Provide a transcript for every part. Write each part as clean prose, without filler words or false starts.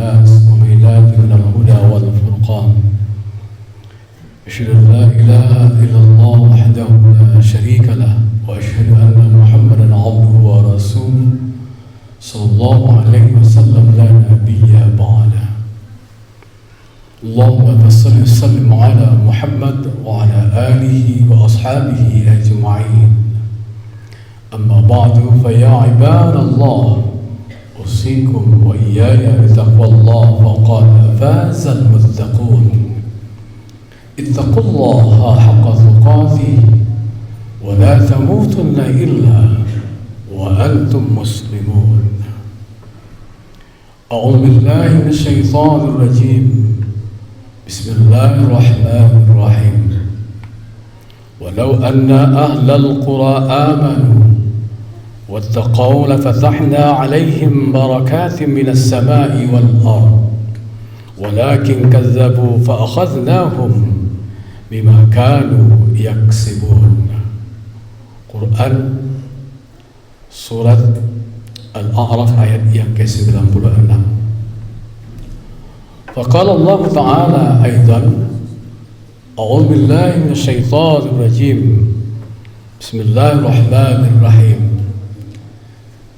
الناس وميلاد من الهدى والفرقان أشهد أن لا إله إلا الله وحده لا شريك له وأشهد أن محمدا عبده ورسوله صلى الله عليه وسلم لا نبي بعده اللهم صل وسلم على محمد وعلى آله وأصحابه أجمعين أما بعد فيا عباد الله أوصيكم وإياي بتقوى الله فقد فاز المتقون اتقوا الله حق تقاته ولا تموتن إلا وأنتم مسلمون أعوذ بالله من الشيطان الرجيم بسم الله الرحمن الرحيم ولو أن أهل القرى آمنوا واتقوا لفتحنا عليهم بركات من السماء والأرض ولكن كذبوا فأخذناهم بما كانوا يكسبون. Quran Surat Al-A'raf ayat yang ke-96. فقال الله تعالى أيضا أعوذ بالله من الشيطان الرجيم بسم الله الرحمن الرحيم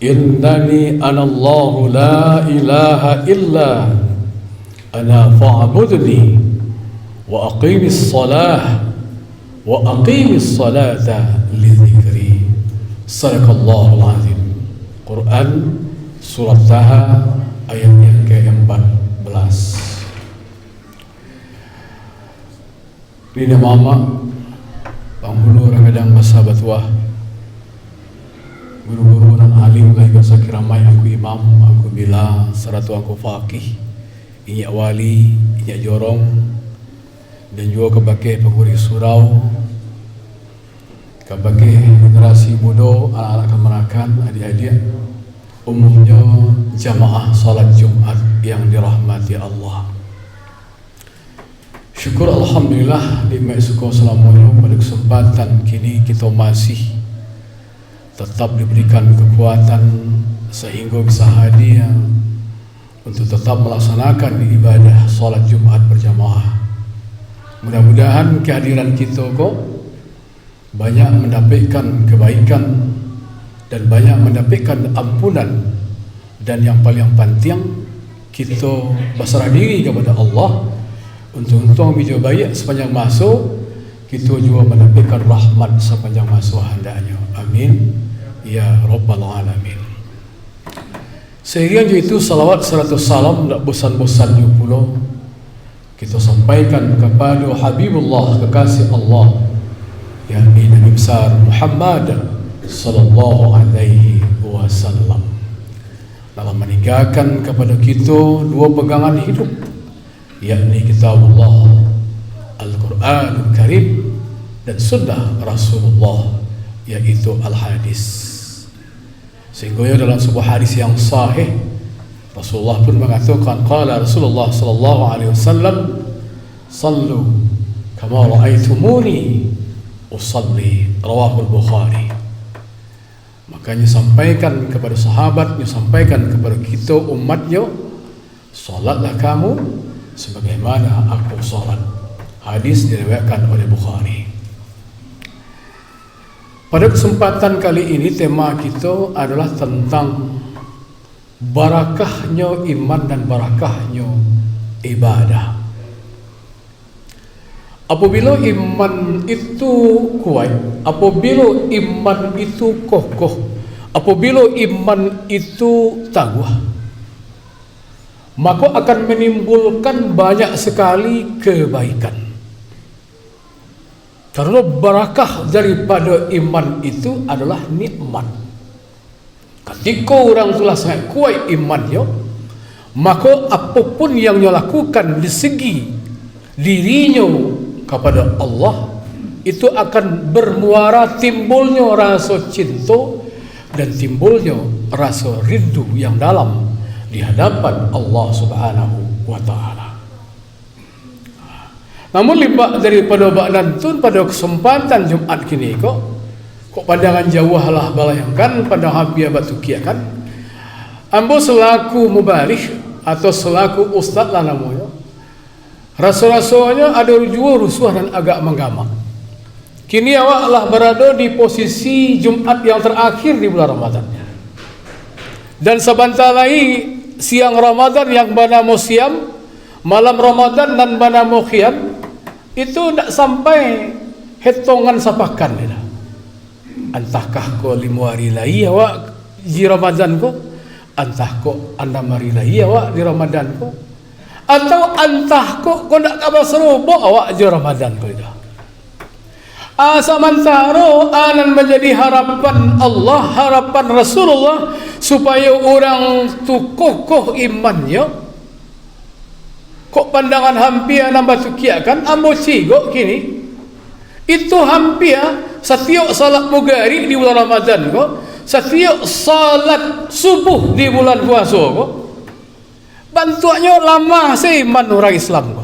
إنني أنا الله لا إله إلا أنا فاعبدني وأقيم الصلاة لذكري صدق الله العظيم. Quran Surat Taha ayat yang ke-14. Ini mama penghulu kadang bersahabat wah guru-guru dan alim lagi sakira mai aku imam aku bila seratu aku faqih inyak wali inyak jorong dan juga kebagai penghuri surau kebagai generasi muda anak-anak kemerakan adik-adik umumnya jamaah salat Jumat yang dirahmati Allah. Syukur Alhamdulillah nikmat syukur selamanya pada kesempatan kini kita masih tetap diberikan kekuatan sehingga bisa hadir untuk tetap melaksanakan ibadah salat Jumat berjamaah. Mudah-mudahan kehadiran kita kok banyak mendapatkan kebaikan dan banyak mendapatkan ampunan, dan yang paling penting kita berserah diri kepada Allah untuk bijak baik sepanjang masa, kita juga mendapatkan rahmat sepanjang masa hendaknya. Amin ya rabbal alamin. Sehingga itu salawat serta salam tak bosan-bosannya pula kita sampaikan kepada Habibullah kekasih Allah yakni Nabi besar Muhammad sallallahu alaihi wasallam dalam meninggalkan kepada kita dua pegangan hidup yakni kitabullah Al-Quranul Karim dan sunnah Rasulullah yaitu Al-Hadis. Sehingga dalam sebuah hadis yang sahih Rasulullah pun mengatakan qala Rasulullah sallallahu alaihi wasallam sallu kama ra'aitumuni usalli rawahul Bukhari. Makanya sampaikan kepada sahabatnya, sampaikan kepada kita umatnya, salatlah kamu sebagaimana aku salat. Hadis diriwayatkan oleh Bukhari. Pada kesempatan kali ini tema kita adalah tentang barakahnya iman dan barakahnya ibadah. Apabila iman itu kuat, apabila iman itu kokoh, apabila iman itu tangguh, maka akan menimbulkan banyak sekali kebaikan. Karena barakah daripada iman itu adalah nikmat. Ketika orang telah sangat kuat imannya, maka apapun yang dia lakukan di segi dirinya kepada Allah itu akan bermuara timbulnya rasa cinta dan timbulnya rasa rindu yang dalam di hadapan Allah Subhanahu wa taala. Namun libat daripada baknantun pada kesempatan Jumat kini kok pandangan jauh lah bayangkan pada habis batu kia kan ambo selaku mubaligh atau selaku ustaz lah namanya, rasa-rasanya ada rusuh dan agak menggamak. Kini awak lah berada di posisi Jumat yang terakhir di bulan Ramadan. Dan sebentar lagi siang Ramadan yang bernama siam, malam Ramadan dan bernama qiyam, itu tak sampai hitungan sapakan dah. Entahkah ko 5 hari lagi awak di Ramadan ko, entah ko 6 hari lagi awak di Ramadan ko, atau entah ko nak kabar serubuk awak di Ramadan ko dah. Sementara anan menjadi harapan Allah, harapan Rasulullah supaya orang tu kokoh imannya. Kok pandangan hampir nambah tukiakan ambo cigok kini itu hampir setiap salat maghrib di bulan Ramadan ko, setiap salat subuh di bulan puasa ko, bantuannya lama seiman orang Islam ko.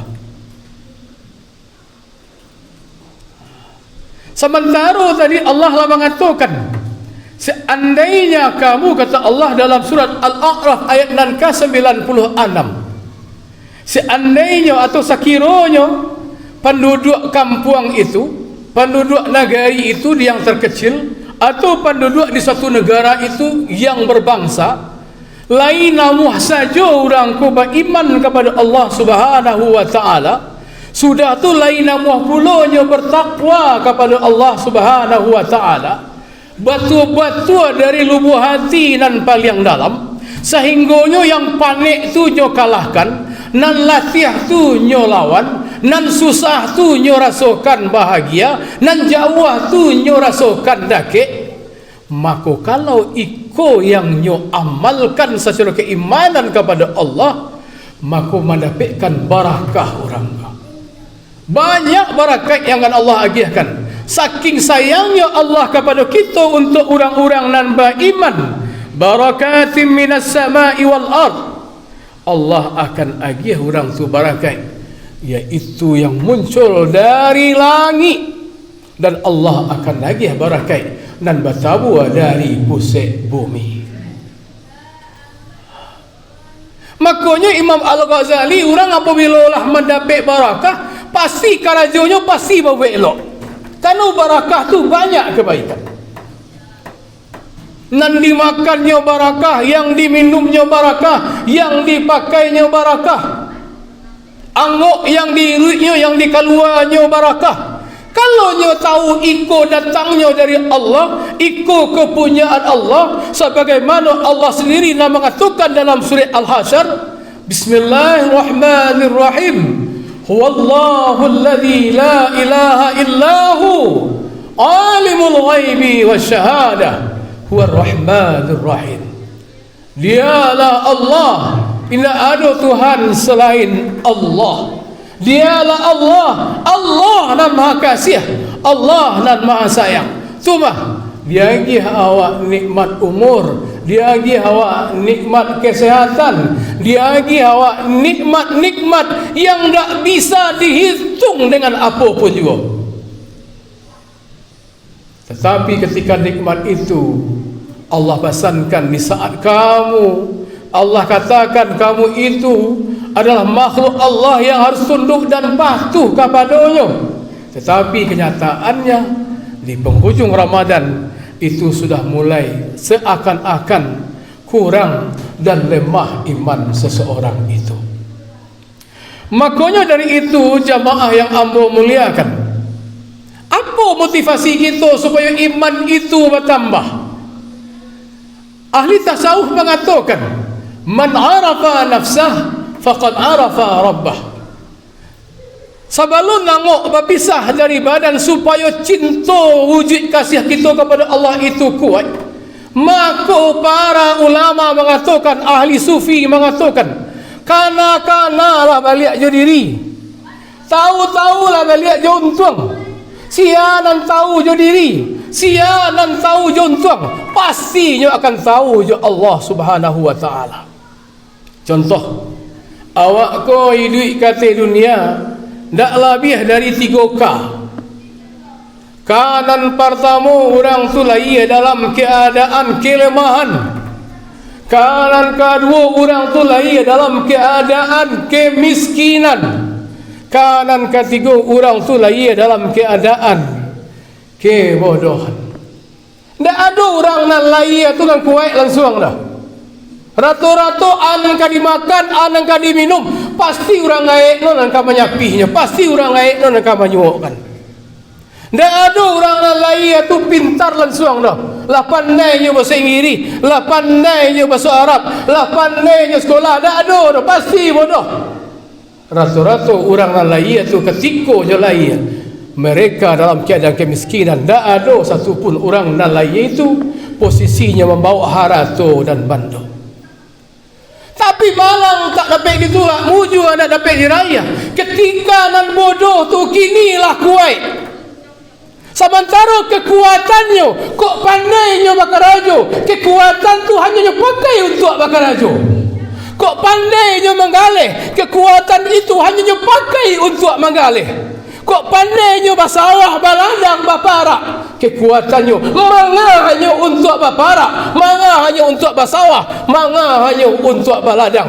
Sementara tadi Allah lah mengatakan, seandainya kamu, kata Allah dalam surat Al-A'raf ayat 96, seandainya atau sekiranya penduduk kampung itu, penduduk negari itu yang terkecil, atau penduduk di satu negara itu yang berbangsa, lain namuh saja orang ku beriman kepada Allah Subhanahu wa ta'ala, sudah tu lain namuh pulanya bertakwa kepada Allah Subhanahu wa ta'ala, batu-batu dari lubuk hati nan paling dalam, sehingganya yang panik tu nyo kalahkan, nan latih tu nyo lawan, nan susah tu nyo rasakan bahagia, nan jauh tu nyo rasakan dakik. Maka kalau iko yang nyo amalkan secara keimanan kepada Allah, maka mendapatkan barakah orang. Banyak barakat yang akan Allah agihkan. Saking sayangnya Allah kepada kita untuk orang-orang nan beriman, barakatim minas sama'i wal ard, Allah akan agih orang tu barakat, iaitu yang muncul dari langit, dan Allah akan agih barakat dan bertabur dari pusat bumi. Makanya Imam Al-Ghazali, orang apabila lah mendapat barakah, pasti karajonya pasti bawa elok. Karena barakah tu banyak kebaikan. Nan dimakannya barakah, yang diminumnya barakah, yang dipakainya barakah, angok yang diruitnya, yang dikeluarnya barakah. Kalau nyo tahu iko datangnya dari Allah, iko kepunyaan Allah, sebagaimana Allah sendiri nak mengatakan dalam surah Al-Hasyr, Bismillahirrahmanirrahim, Huwallahu alladhi la ilaha illahu alimul ghaibi wasyahadah huwar rahmanir rahim. Dialah Allah, tidak ada Tuhan selain Allah. Dialah Allah, Allah nan maha kasih, Allah nan maha sayang. Cuma dia agih awak nikmat umur, dia agih awak nikmat kesehatan, dia agih awak nikmat-nikmat yang tak bisa dihitung dengan apa pun juga. Tetapi ketika nikmat itu Allah pesankan di saat kamu, Allah katakan kamu itu adalah makhluk Allah yang harus tunduk dan patuh kepadanya. Tetapi kenyataannya di penghujung Ramadan itu sudah mulai seakan-akan kurang dan lemah iman seseorang itu. Makanya dari itu jamaah yang ambo muliakan, apa motivasi kita supaya iman itu bertambah? Ahli tasawuf mengatakan, man arafa nafsah faqad arafa rabbah. Sebelum nangok berpisah dari badan supaya cinta wujud kasih kita kepada Allah itu kuat, maka para ulama mengatakan, ahli sufi mengatakan, kana-kana lah balik je diri, tahu-tahu lah balik je untung, sianan tahu je diri, sianan tahu je untung, pastinya akan tahu je Allah Subhanahu wa ta'ala. Contoh, awak ko hidup kata dunia tak lebih dari 3K. Kanan pertama orang tu lahir dalam keadaan kelemahan, Kanan kedua orang tu lahir dalam keadaan kemiskinan. Kanan ketiga orang tu lahir dalam keadaan kebodohan. Tak ada orang nak lahir tu kan kuat langsung dah. Rata-rata anak kan dimakan, anak kan diminum, pasti orang gaib non akan menyapihnya, pasti orang gaib non akan menyuapkan. Tak ada orang nak lahir tu pintar langsung dah. Lah pandainya bahasa Inggeris, lah pandainya bahasa Arab, lah pandainya sekolah, tak ada dah, pasti bodoh. Rata-rata orang nak lahir tu ketika je lahir mereka dalam keadaan kemiskinan. Tak ada satu pun orang nak lahir itu posisinya membawa harta dan benda. Tapi malang tak dapat ditolak, muju nak dapat diraya. Ketika nan bodoh tu kinilah kuat. Sementara kekuatannya, kok pandainya bakar rajo, kekuatan tu hanya pakai untuk bakar rajo. Kok pandainya menggalih, kekuatan itu hanya pakai untuk menggalih. Kok pandainya basawah baladang baparak, kekuatannya manga hanya untuk baparak, manga hanya untuk basawah, manga hanya untuk baladang.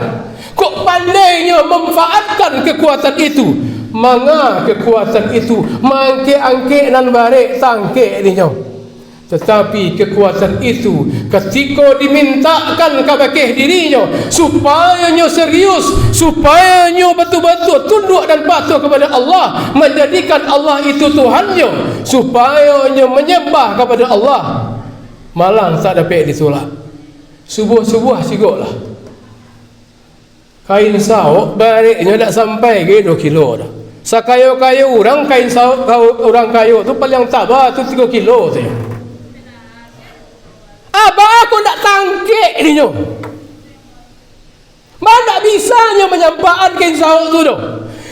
Kok pandainya memanfaatkan kekuatan itu, manga kekuatan itu mangke-angke nan barek tangke dinyo. Tetapi kekuatan itu ketika dimintakan kepada dirinya supaya nyo serius, supaya nyo betul-betul tunduk dan patuh kepada Allah, menjadikan Allah itu Tuhannya, supaya nyo menyembah kepada Allah, malang tak dapat ditolak. Subuh-subuh sigoklah kain sauk baliknya tak sampai ke 2 kilo dah. Sakayo-kayo orang kain sauk orang kayo tu paling tabah tu 3 kilo tu. Apa aku nak tangkik ni nyo? Mana bisanya menyampaikan kain sauk tu dah.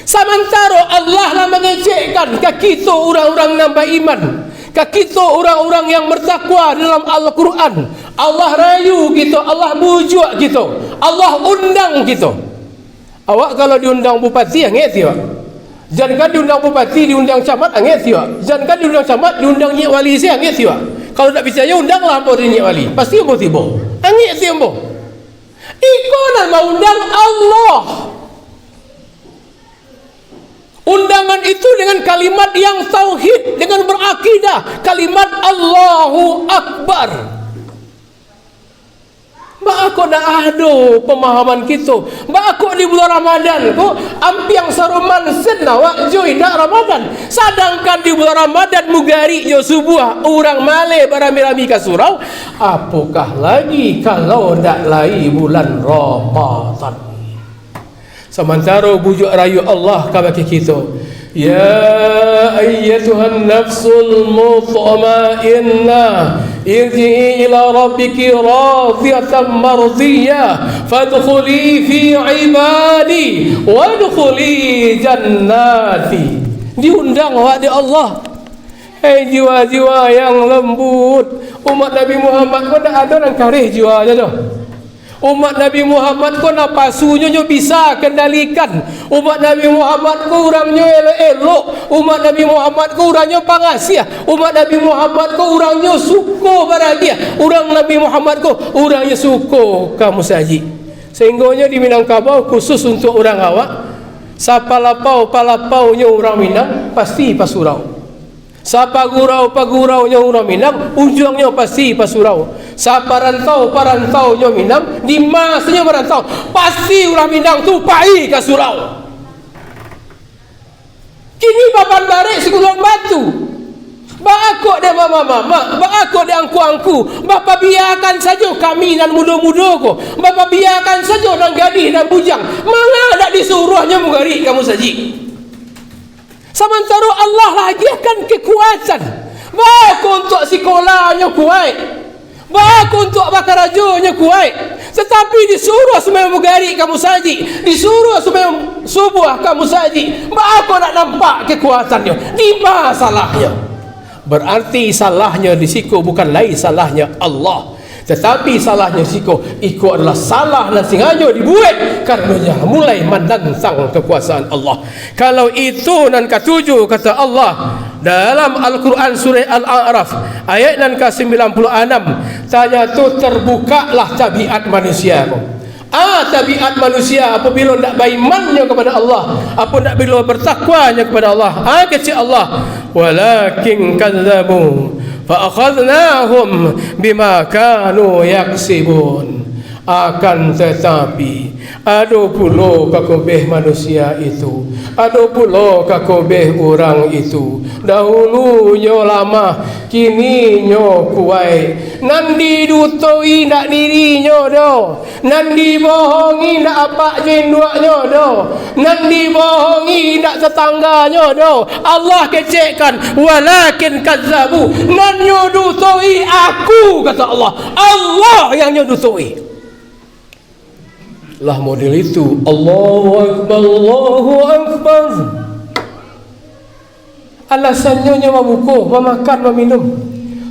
Sementara Allah lah mengecekkan ke kita orang-orang nambah iman, ke kita orang-orang yang bertakwa dalam Al-Quran. Allah rayu kita, Allah bujuk kita, Allah undang kita. Awak kalau diundang bupati angit tiak. Jangan kan diundang bupati, diundang camat angit tiak. Jangan kan diundang camat, diundang nyek wali saya angit tiak. Kalau tak percaya undanglah apa nyek wali. Pasti ambo tiba. Angit tiak ambo. Iko nak undang Allah. Undangan itu dengan kalimat yang tauhid, dengan berakidah, kalimat Allahu Akbar. Mbak aku dah ada pemahaman kita. Mbak aku di bulan Ramadan ko ampiang saruman senawak joy dak Ramadan. Sedangkan di bulan Ramadan mugari yo subuh orang male barami-rami ka surau. Apakah lagi kalau dak lai bulan Ramadan? Sementara bujuk rayu Allah kepada kita, ya ayyatuhan nafsul mutma'innah irji'i ila rabbiki radiyatan mardiyah fadkhuli fi ibadi wadkhuli jannati. Diundang oleh Allah. Hei jiwa-jiwa yang lembut, umat Nabi Muhammad pun tak ada orang karih jiwanya dah. Umat Nabi Muhammad ko napasunya nyo bisa kendalikan. Umat Nabi Muhammad ko orangnya elok-elok. Umat Nabi Muhammad ko orangnya pangasih. Umat Nabi Muhammad ko orangnya suka bahagia. Orang Nabi Muhammad ko orangnya suka kamu saji. Sehingganya di Minangkabau khusus untuk orang awak, siapa lapau-palapaunya orang Minang pasti pasurau. Siapa gurau-paguraunya orang Minang ujungnya pasti pasurau. Siapa rantau-parantaunya Minang di masanya merantau pasti orang Minang tu pai ke surau. Kini papan barik segulung batu. Bakok dia mama-mama, bakok dia angku-angku. Bapa biarkan saja kami dan muda-muda ko. Bapa biarkan saja dan gadis dan bujang. Mana nak disuruhnya mugari kamu saji. Sementara Allah hadiahkan kekuatan. Baik untuk sekolahnya kuat, baik untuk bakar rajunya kuat. Tetapi disuruh semua mugari kamu saji, disuruh semua subuh kamu saji. Baik nak nampak kekuatannya. Di mana salahnya? Berarti salahnya di siku bukan lain salahnya Allah, Tetapi salahnya iko adalah salah dan sengaja dibuat karenanya mulai menentang kekuasaan Allah. Kalau itu nan ketujuh kata Allah dalam Al-Quran surah Al-A'raf ayat nan ke-96, tanya tu terbukalah tabiat manusia. Tabiat manusia apabila tidak berimannya kepada Allah, apabila bila bertakwanya kepada Allah, kata Allah, walakin kadzabu fa akhadnahum bima kanu yaksibun. Akan tetapi ada pula kakobeh manusia itu, ada pula kakobeh orang itu. Dahulunya lama, kini nyo kuai. Nan didutoi ndak dirinya dah, nan dibohongi ndak apa jenduaknya dah, nan dibohongi ndak tetangganya dah. Allah kecekkan, walakin kazzabu, nan nyudutoi aku, kata Allah. Allah yang nyudutoi. Lah model itu. Allahu Akbar, Allahu Akbar. Alasannya mabuko, memakan, meminum.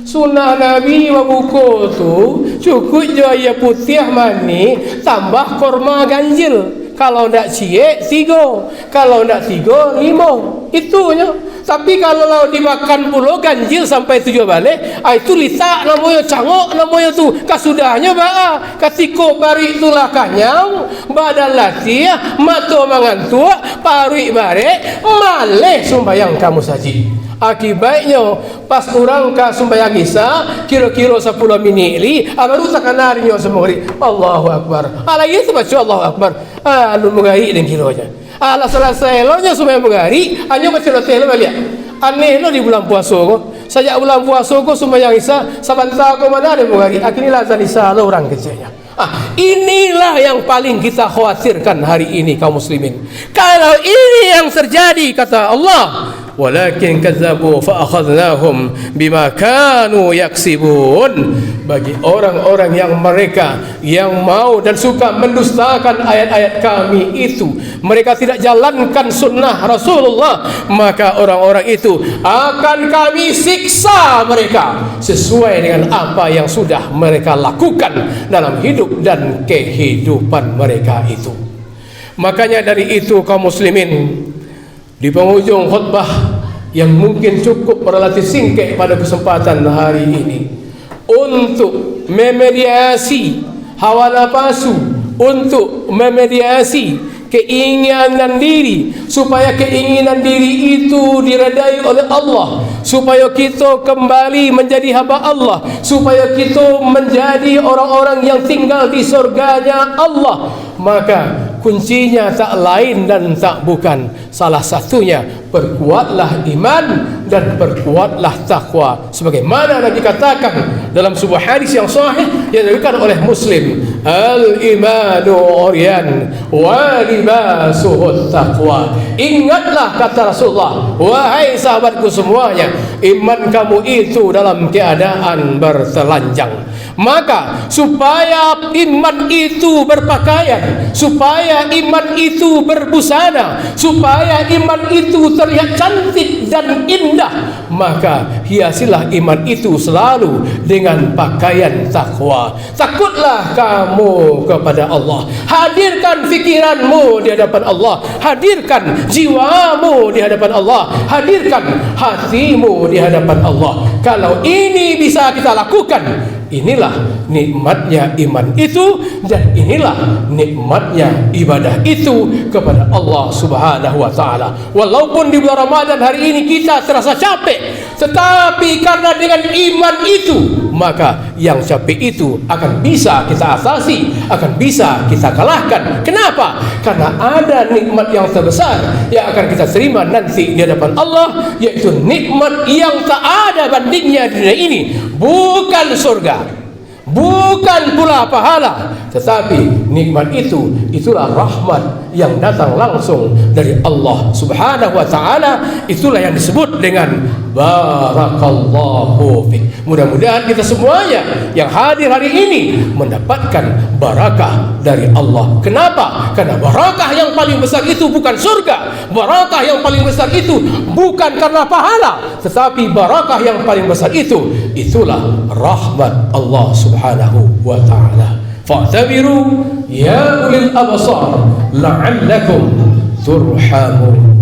Sunnah Nabi mabuko tu cukup je air putih mani tambah korma ganjil. Kalau ndak cie 3, kalau ndak 3 5. Itunya. Tapi kalau dimakan pula ganjil sampai 7 balik, itu litak namanya, cangok namanya tu. Kasudahnya ketika bari itulah kanyang, badan latih, mata mengantuk, parik balik, malih sembahyang kamu saji. Akibatnya pas orang ka sembahyang Isya kira-kira 10 minit li baru takanarnya semua Allahu Akbar. Lagi tu baca Allahu Akbar. Anu mengahi dan kiranya. Ala selesai lonya sembahyang mengahi, hanya baca hotel balik. Aneh lo di bulan puasa ko. Sejak bulan puasa ko sembahyang Isya, sebentar ko mana ada mengahi. Akhirnya azan Isya lo orang kecilnya. Inilah yang paling kita khawatirkan hari ini kaum muslimin. Kalau ini yang terjadi kata Allah, walakin kazzabu fa akhadnahum bima kanu yaksibun. Bagi orang-orang yang mereka yang mau dan suka mendustakan ayat-ayat kami itu, mereka tidak jalankan sunnah Rasulullah, maka orang-orang itu akan kami siksa mereka sesuai dengan apa yang sudah mereka lakukan dalam hidup dan kehidupan mereka itu. Makanya dari itu kaum muslimin, di penghujung khutbah yang mungkin cukup relatif singkat pada kesempatan hari ini, untuk memediasi hawa nafsu, untuk memediasi keinginan diri, supaya keinginan diri itu diredai oleh Allah, supaya kita kembali menjadi hamba Allah, supaya kita menjadi orang-orang yang tinggal di surganya Allah. Maka kuncinya tak lain dan tak bukan, salah satunya perkuatlah iman dan perkuatlah takwa, sebagaimana Nabi katakan dalam sebuah hadis yang sahih yang diriwayatkan oleh Muslim, al-imanu uryan wa libasuhu taqwa. Ingatlah kata Rasulullah, wahai sahabatku semuanya, iman kamu itu dalam keadaan bertelanjang. Maka supaya iman itu berpakaian, supaya iman itu berbusana, supaya iman itu terlihat cantik dan indah, maka hiasilah iman itu selalu dengan pakaian takwa. Takutlah kamu kepada Allah, hadirkan fikiranmu di hadapan Allah, hadirkan jiwamu di hadapan Allah, hadirkan hatimu di hadapan Allah. Kalau ini bisa kita lakukan, inilah nikmatnya iman itu, dan inilah nikmatnya ibadah itu kepada Allah Subhanahu wa taala. Walaupun di bulan Ramadan hari ini kita terasa capek, tetapi karena dengan iman itu, maka yang capek itu akan bisa kita atasi, akan bisa kita kalahkan. Kenapa? Karena ada nikmat yang terbesar yang akan kita terima nanti di hadapan Allah, yaitu nikmat yang tak ada bandingnya di dunia ini. Bukan surga, bukan pula pahala, tetapi nikmat itu, itulah rahmat yang datang langsung dari Allah Subhanahu wa taala. Itulah yang disebut dengan barakallahu fik. Mudah-mudahan kita semuanya yang hadir hari ini mendapatkan barakah dari Allah. Kenapa? Karena barakah yang paling besar itu bukan surga. Barakah yang paling besar itu bukan karena pahala, tetapi barakah yang paling besar itulah rahmat Allah Subhanahu wa taala. Fa'tabiru ya ulil absar la'allakum turhamun.